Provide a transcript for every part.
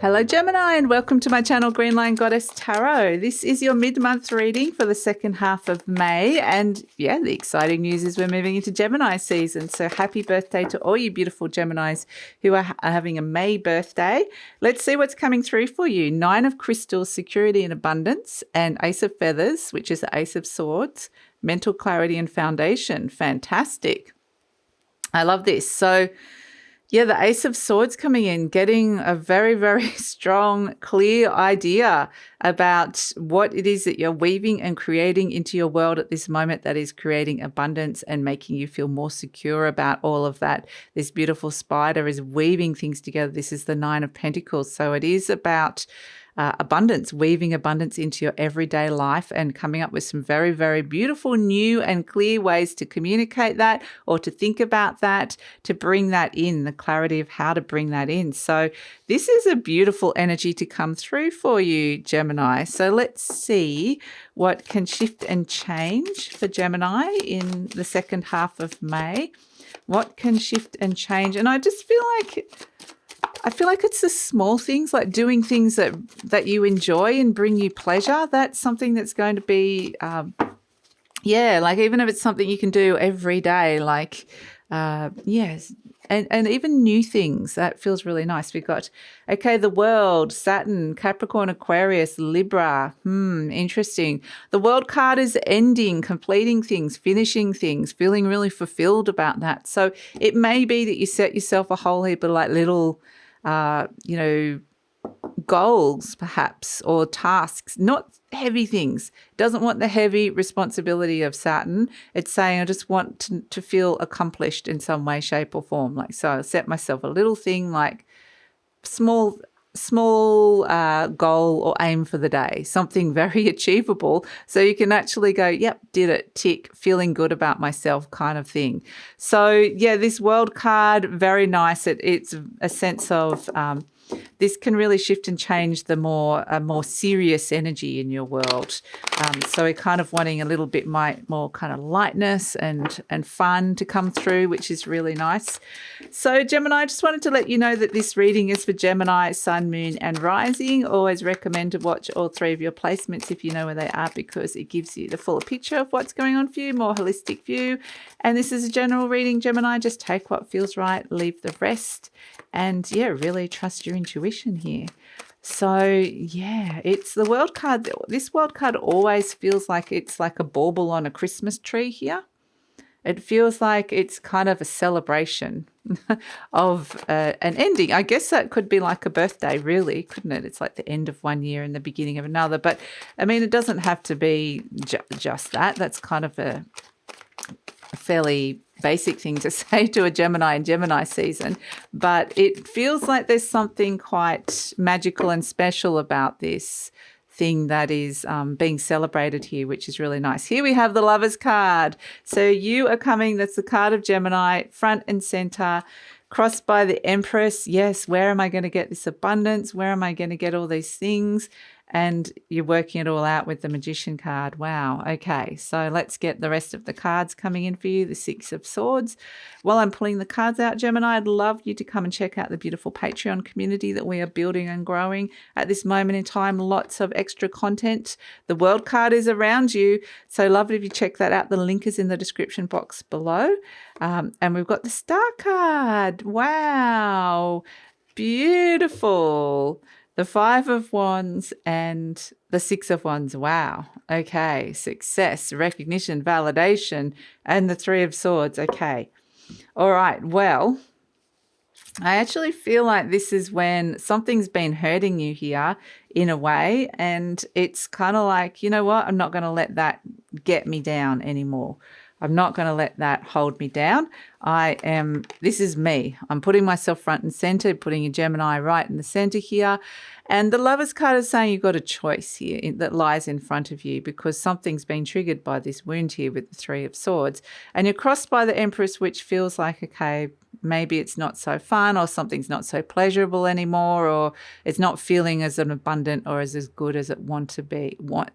Hello Gemini, and welcome to my channel Green Line Goddess Tarot. This is your mid-month reading for the second half of May, and yeah, the exciting news is we're moving into Gemini season. So happy birthday to all you beautiful Geminis who are having a May birthday. Let's see what's coming through for you. 9 of Crystals, security and abundance, and Ace of Feathers, which is the Ace of Swords, mental clarity and foundation. Fantastic. I love this. So yeah, the Ace of Swords coming in, getting a very, very strong, clear idea about what it is that you're weaving and creating into your world at this moment that is creating abundance and making you feel more secure about all of that. This beautiful spider is weaving things together. This is the 9 of Pentacles. So it is about abundance, weaving abundance into your everyday life and coming up with some very, very beautiful new and clear ways to communicate that or to think about that, to bring that in, the clarity of how to bring that in. So this is a beautiful energy to come through for you, Gemini. So let's see what can shift and change for Gemini in the second half of May. What can shift and change? And I just feel like it's the small things, like doing things that you enjoy and bring you pleasure. That's something that's going to be, like even if it's something you can do every day, like, yes. And even new things, that feels really nice. We've got, okay, the world, Saturn, Capricorn, Aquarius, Libra. Interesting. The world card is ending, completing things, finishing things, feeling really fulfilled about that. So it may be that you set yourself a whole heap of like little, goals perhaps, or tasks, not heavy things. It doesn't want the heavy responsibility of Saturn. It's saying I just want to feel accomplished in some way, shape or form. Like, so I set myself a little thing, like small goal or aim for the day, something very achievable, so you can actually go, yep, did it, tick, feeling good about myself kind of thing. So yeah, this world card, very nice. It's a sense of this can really shift and change the more serious energy in your world. So we're kind of wanting a little bit more kind of lightness and fun to come through, which is really nice. So Gemini, I just wanted to let you know that this reading is for Gemini, Sun, Moon and Rising. Always recommend to watch all 3 of your placements if you know where they are, because it gives you the fuller picture of what's going on for you, more holistic view. And this is a general reading, Gemini. Just take what feels right, leave the rest. And yeah, really trust your intuition here. So yeah, it's the world card. This world card always feels like it's like a bauble on a Christmas tree here. It feels like it's kind of a celebration of an ending. I guess that could be like a birthday, really, couldn't it? It's like the end of one year and the beginning of another. But I mean, it doesn't have to be just that. That's kind of a fairly basic thing to say to a Gemini in Gemini season, but it feels like there's something quite magical and special about this thing that is being celebrated here, which is really nice. Here we have the Lovers card. So you are coming, that's the card of Gemini, front and center, crossed by the Empress. Yes, where am I going to get this abundance? Where am I going to get all these things? And you're working it all out with the Magician card. Wow. Okay, so let's get the rest of the cards coming in for you. The 6 of Swords. While I'm pulling the cards out, Gemini, I'd love you to come and check out the beautiful Patreon community that we are building and growing at this moment in time. Lots of extra content. The World card is around you, so love it if you check that out. The link is in the description box below. And we've got the Star card. Wow. Beautiful. The 5 of Wands and the 6 of Wands. Wow. Okay. Success, recognition, validation, and the 3 of Swords. Okay. All right. Well, I actually feel like this is when something's been hurting you here in a way, and it's kind of like, you know what? I'm not going to let that get me down anymore. I'm not going to let that hold me down. This is me. I'm putting myself front and center, putting a Gemini right in the center here. And the Lovers card is saying you've got a choice here that lies in front of you, because something's been triggered by this wound here with the 3 of Swords. And you're crossed by the Empress, which feels like, okay, maybe it's not so fun, or something's not so pleasurable anymore, or it's not feeling as an abundant or as good as it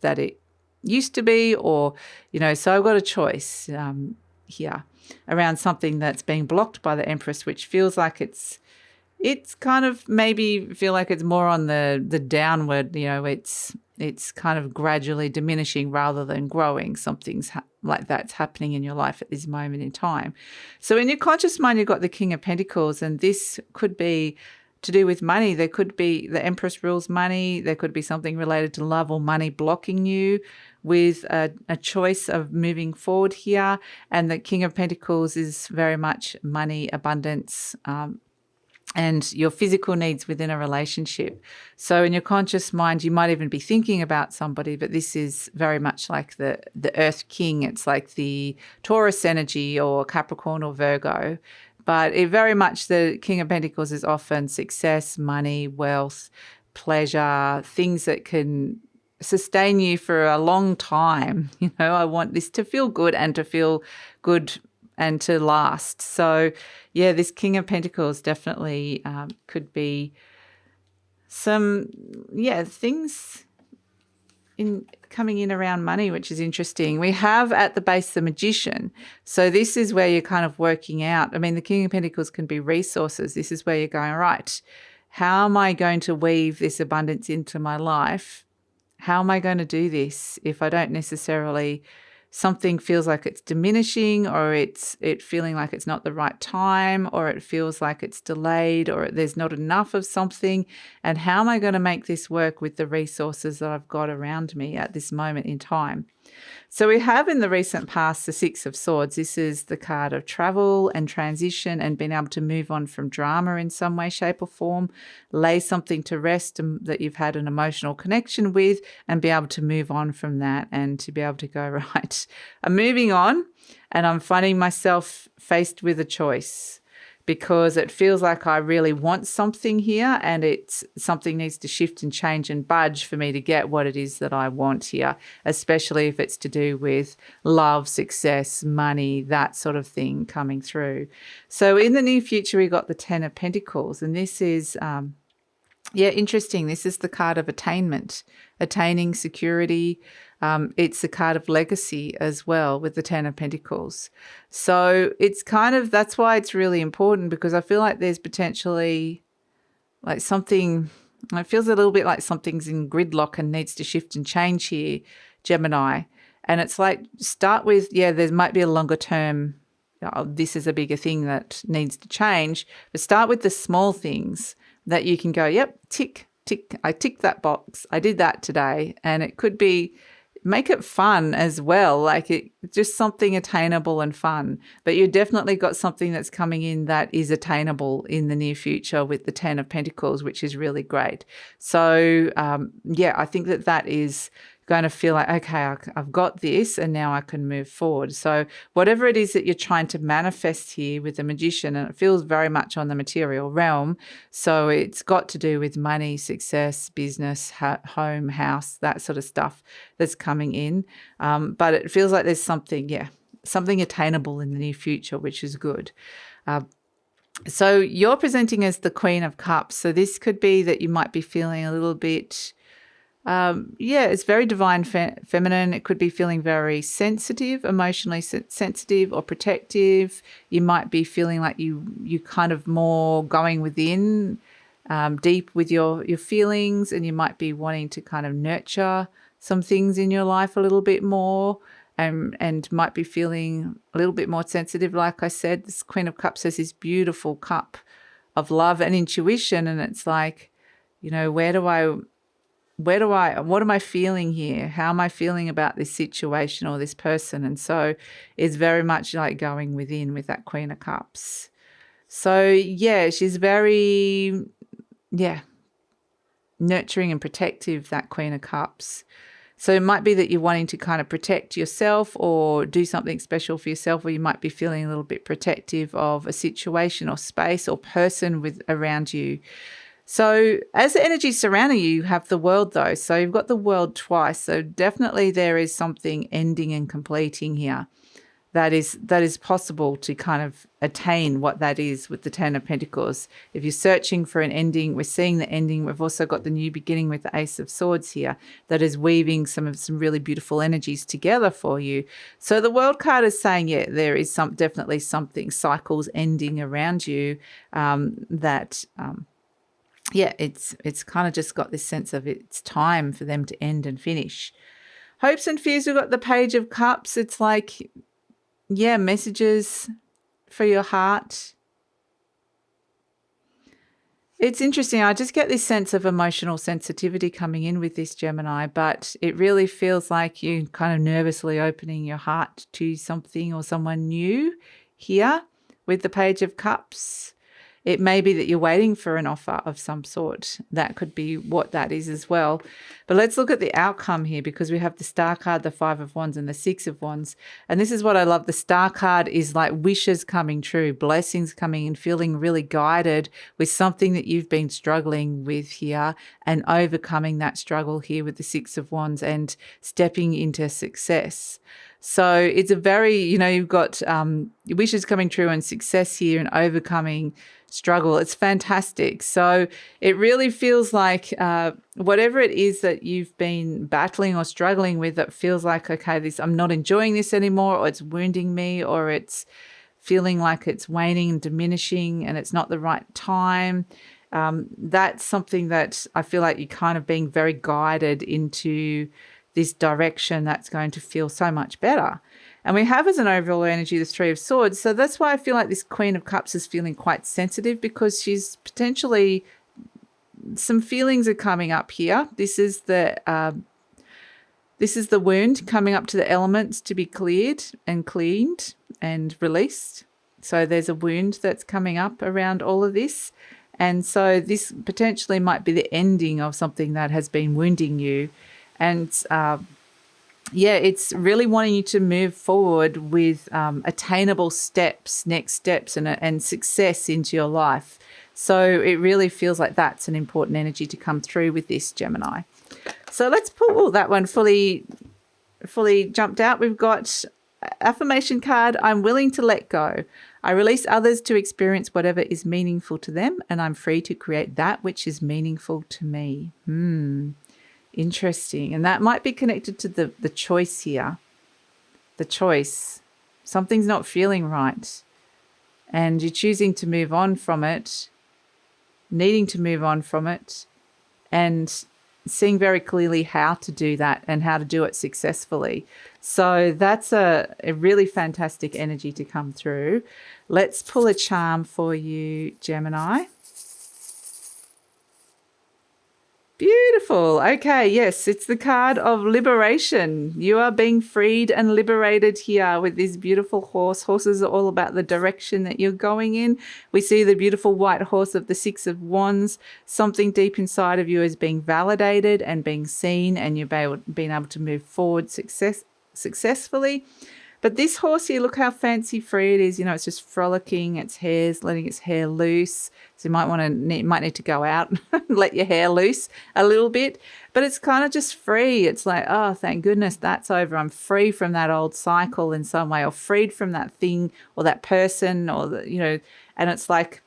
that it used to be, or, so I've got a choice here around something that's being blocked by the Empress, which feels like it's It's kind of maybe feel like it's more on the downward, it's kind of gradually diminishing rather than growing. Something's like that's happening in your life at this moment in time. So in your conscious mind, you've got the King of Pentacles, and this could be to do with money. There could be the Empress rules money. There could be something related to love or money blocking you with a choice of moving forward here. And the King of Pentacles is very much money, abundance, and your physical needs within a relationship. So in your conscious mind, you might even be thinking about somebody, but this is very much like the Earth King. It's like the Taurus energy or Capricorn or Virgo. But it very much, the King of Pentacles is often success, money, wealth, pleasure, things that can sustain you for a long time. I want this to feel good and to feel good and to last. So, yeah, this King of Pentacles definitely could be some, things coming in around money, which is interesting. We have at the base the Magician. So this is where you're kind of working out. I mean, the King of Pentacles can be resources. This is where you're going, right, how am I going to weave this abundance into my life? How am I going to do this if I don't necessarily, something feels like it's diminishing, or it feeling like it's not the right time, or it feels like it's delayed, or there's not enough of something. And how am I going to make this work with the resources that I've got around me at this moment in time? So we have in the recent past the Six of Swords. This is the card of travel and transition and being able to move on from drama in some way, shape or form, lay something to rest that you've had an emotional connection with, and be able to move on from that and to be able to go, right, I'm moving on and I'm finding myself faced with a choice, because it feels like I really want something here, and something needs to shift and change and budge for me to get what it is that I want here, especially if it's to do with love, success, money, that sort of thing coming through. So in the near future, we got the Ten of Pentacles, and this is, interesting. This is the card of attainment, attaining security. It's a card of legacy as well with the Ten of Pentacles. So it's kind of, that's why it's really important, because I feel like there's potentially like something, it feels a little bit like something's in gridlock and needs to shift and change here, Gemini. And it's like, start with, there might be a longer term, this is a bigger thing that needs to change, but start with the small things that you can go, yep, tick, tick, I ticked that box. I did that today. And it could be, make it fun as well, like it just something attainable and fun. But you definitely got something that's coming in that is attainable in the near future with the Ten of Pentacles, which is really great. So I think that is going to feel like, okay, I've got this and now I can move forward. So whatever it is that you're trying to manifest here with the Magician, and it feels very much on the material realm. So it's got to do with money, success, business, home, house, that sort of stuff that's coming in. But it feels like there's something attainable in the near future, which is good. So you're presenting as the Queen of Cups. So this could be that you might be feeling a little bit, it's very divine feminine. It could be feeling very sensitive, emotionally sensitive or protective. You might be feeling like you kind of more going within, deep with your feelings, and you might be wanting to kind of nurture some things in your life a little bit more, and might be feeling a little bit more sensitive. Like I said, this Queen of Cups has this beautiful cup of love and intuition, and it's like, what am I feeling here? How am I feeling about this situation or this person? And so it's very much like going within with that Queen of Cups. So she's very, nurturing and protective, that Queen of Cups. So it might be that you're wanting to kind of protect yourself or do something special for yourself, or you might be feeling a little bit protective of a situation or space or person around you. So as the energy surrounding you, you have the World though. So you've got the World twice. So definitely there is something ending and completing here. that is possible to kind of attain what that is with the Ten of Pentacles. If you're searching for an ending, we're seeing the ending. We've also got the new beginning with the Ace of Swords here that is weaving some really beautiful energies together for you. So the World card is saying, yeah, there is definitely something, cycles ending around you, yeah, it's kind of just got this sense of it's time for them to end and finish. Hopes and fears, we've got the Page of Cups. It's like, yeah, messages for your heart. It's interesting. I just get this sense of emotional sensitivity coming in with this, Gemini, but it really feels like you kind of nervously opening your heart to something or someone new here with the Page of Cups. It may be that you're waiting for an offer of some sort. That could be what that is as well. But let's look at the outcome here, because we have the Star card, the Five of Wands, and the Six of Wands. And this is what I love. The Star card is like wishes coming true, blessings coming in, feeling really guided with something that you've been struggling with here and overcoming that struggle here with the Six of Wands and stepping into success. So it's a very, you've got wishes coming true and success here and overcoming struggle. It's fantastic. So it really feels like whatever it is that you've been battling or struggling with that feels like, okay, I'm not enjoying this anymore, or it's wounding me, or it's feeling like it's waning and diminishing and it's not the right time. That's something that I feel like you're kind of being very guided into this direction that's going to feel so much better. And we have as an overall energy the Three of Swords. So that's why I feel like this Queen of Cups is feeling quite sensitive, because she's potentially, some feelings are coming up here. This is the wound coming up to the elements to be cleared and cleaned and released. So there's a wound that's coming up around all of this. And so this potentially might be the ending of something that has been wounding you. And it's really wanting you to move forward with attainable steps, next steps, and success into your life. So it really feels like that's an important energy to come through with this, Gemini. So let's pull that one fully jumped out. We've got affirmation card. I'm willing to let go. I release others to experience whatever is meaningful to them, and I'm free to create that which is meaningful to me. Interesting. And that might be connected to the choice here. The choice. Something's not feeling right. And you're choosing to move on from it, needing to move on from it, and seeing very clearly how to do that and how to do it successfully. So that's a really fantastic energy to come through. Let's pull a charm for you, Gemini. Beautiful. Okay, yes, it's the card of liberation. You are being freed and liberated here with this beautiful horse. Horses are all about the direction that you're going in. We see the beautiful white horse of the Six of Wands. Something deep inside of you is being validated and being seen, and you're being able to move forward successfully. But this horse here, look how fancy free it is. It's just frolicking its hair's letting its hair loose. So you might need to go out and let your hair loose a little bit. But it's kind of just free. It's like, oh, thank goodness that's over. I'm free from that old cycle in some way, or freed from that thing or that person, or and it's like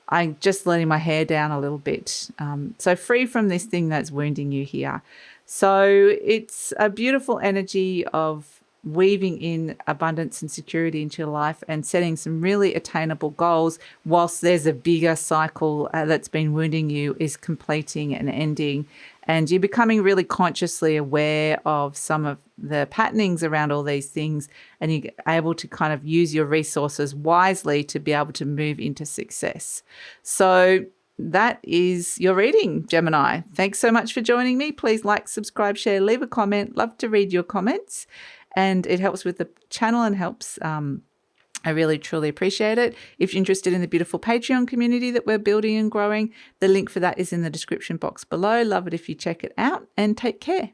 I'm just letting my hair down a little bit. So free from this thing that's wounding you here. So it's a beautiful energy of weaving in abundance and security into your life and setting some really attainable goals, whilst there's a bigger cycle that's been wounding you is completing and ending. And you're becoming really consciously aware of some of the patternings around all these things, and you're able to kind of use your resources wisely to be able to move into success. So that is your reading, Gemini. Thanks so much for joining me. Please like, subscribe, share, leave a comment. Love to read your comments. And it helps with the channel and helps. I really, truly appreciate it. If you're interested in the beautiful Patreon community that we're building and growing, the link for that is in the description box below. Love it if you check it out, and take care.